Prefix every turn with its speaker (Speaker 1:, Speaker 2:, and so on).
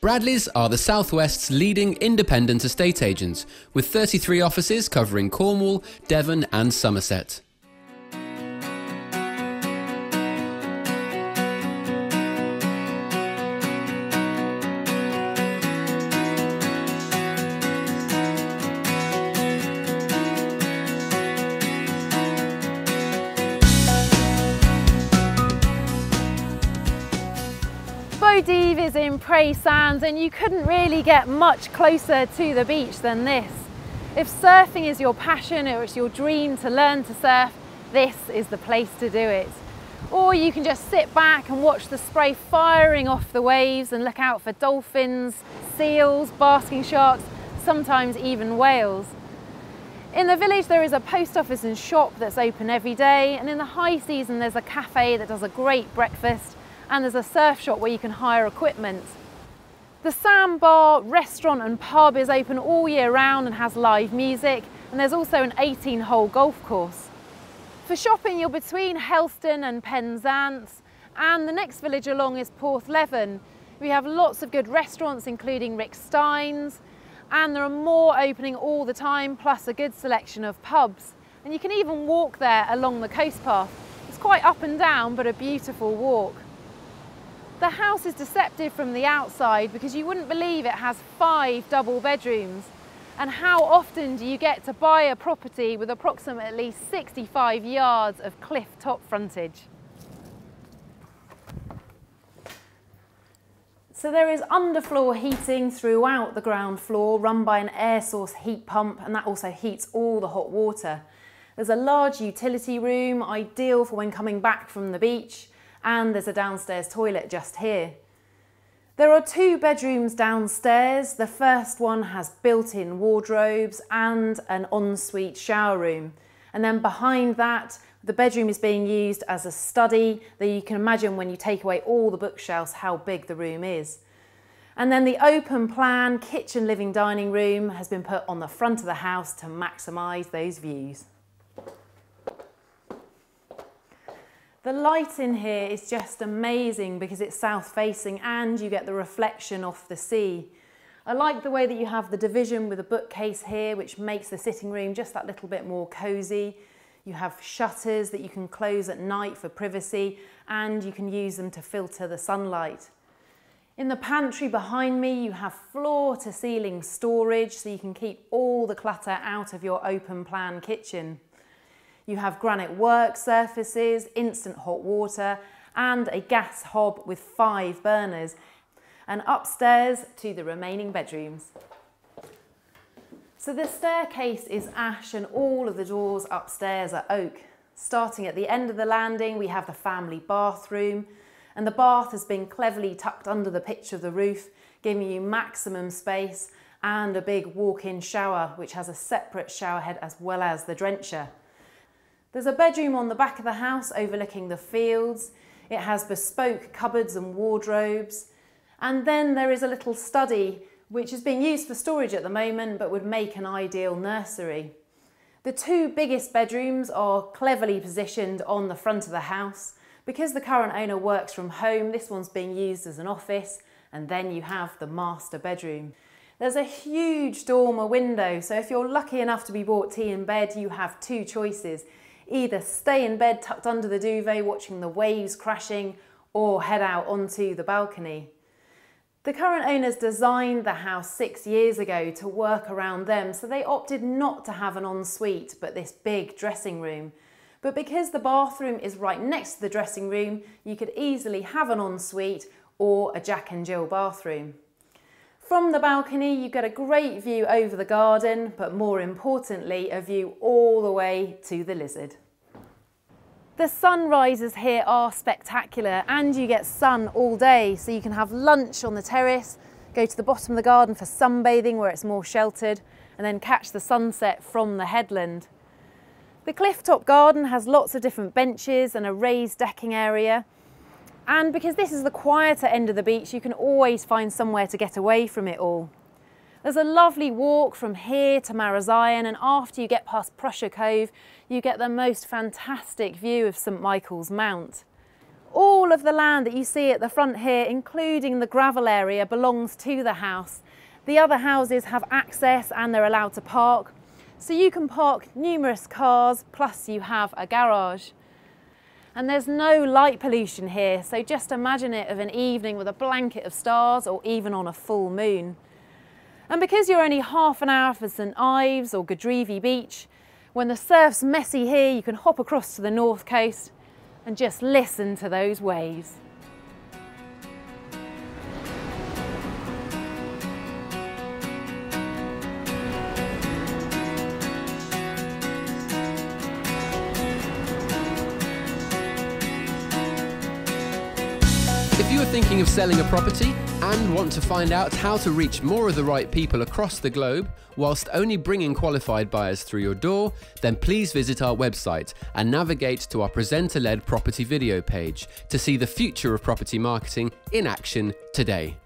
Speaker 1: Bradleys are the Southwest's leading independent estate agents, with 33 offices covering Cornwall, Devon and Somerset.
Speaker 2: Bodeeve is in Praa Sands, and you couldn't really get much closer to the beach than this. If surfing is your passion or it's your dream to learn to surf, this is the place to do it. Or you can just sit back and watch the spray firing off the waves and look out for dolphins, seals, basking sharks, sometimes even whales. In the village there is a post office and shop that's open every day, and in the high season there's a cafe that does a great breakfast, and there's a surf shop where you can hire equipment. The sandbar, restaurant and pub is open all year round and has live music, and there's also an 18-hole golf course. For shopping you're between Helston and Penzance, and the next village along is Porthleven. We have lots of good restaurants including Rick Stein's, and there are more opening all the time, plus a good selection of pubs. And you can even walk there along the coast path. It's quite up and down, but a beautiful walk. The house is deceptive from the outside because you wouldn't believe it has 5 double bedrooms. And how often do you get to buy a property with approximately 65 yards of cliff top frontage? So there is underfloor heating throughout the ground floor, run by an air source heat pump, and that also heats all the hot water. There's a large utility room, ideal for when coming back from the beach, and there's a downstairs toilet just here. There are 2 bedrooms downstairs. The first one has built-in wardrobes and an ensuite shower room. And then behind that, the bedroom is being used as a study that you can imagine when you take away all the bookshelves how big the room is. And then the open plan kitchen, living, dining room has been put on the front of the house to maximise those views. The light in here is just amazing because it's south facing and you get the reflection off the sea. I like the way that you have the division with a bookcase here, which makes the sitting room just that little bit more cosy. You have shutters that you can close at night for privacy, and you can use them to filter the sunlight. In the pantry behind me you have floor to ceiling storage, so you can keep all the clutter out of your open plan kitchen. You have granite work surfaces, instant hot water, and a gas hob with 5 burners. And upstairs to the remaining bedrooms. So the staircase is ash and all of the doors upstairs are oak. Starting at the end of the landing we have the family bathroom, and the bath has been cleverly tucked under the pitch of the roof, giving you maximum space, and a big walk-in shower which has a separate shower head as well as the drencher. There's a bedroom on the back of the house overlooking the fields. It has bespoke cupboards and wardrobes. And then there is a little study which is being used for storage at the moment but would make an ideal nursery. The 2 biggest bedrooms are cleverly positioned on the front of the house. Because the current owner works from home, this one's being used as an office, and then you have the master bedroom. There's a huge dormer window, so if you're lucky enough to be bought tea in bed, you have 2 choices. Either stay in bed tucked under the duvet watching the waves crashing, or head out onto the balcony. The current owners designed the house 6 years ago to work around them, so they opted not to have an ensuite but this big dressing room. But because the bathroom is right next to the dressing room, you could easily have an ensuite or a Jack and Jill bathroom. From the balcony you get a great view over the garden, but more importantly a view all the way to the lizard. The sunrises here are spectacular, and you get sun all day, so you can have lunch on the terrace, go to the bottom of the garden for sunbathing where it's more sheltered, and then catch the sunset from the headland. The clifftop garden has lots of different benches and a raised decking area. And because this is the quieter end of the beach, you can always find somewhere to get away from it all. There's a lovely walk from here to Marazion, and after you get past Prussia Cove, you get the most fantastic view of St Michael's Mount. All of the land that you see at the front here, including the gravel area, belongs to the house. The other houses have access and they're allowed to park. So you can park numerous cars, plus you have a garage. And there's no light pollution here, so just imagine it of an evening with a blanket of stars or even on a full moon. And because you're only half an hour from St Ives or Bodeeve Beach, when the surf's messy here, you can hop across to the north coast and just listen to those waves.
Speaker 1: If you are thinking of selling a property and want to find out how to reach more of the right people across the globe whilst only bringing qualified buyers through your door, then please visit our website and navigate to our presenter-led property video page to see the future of property marketing in action today.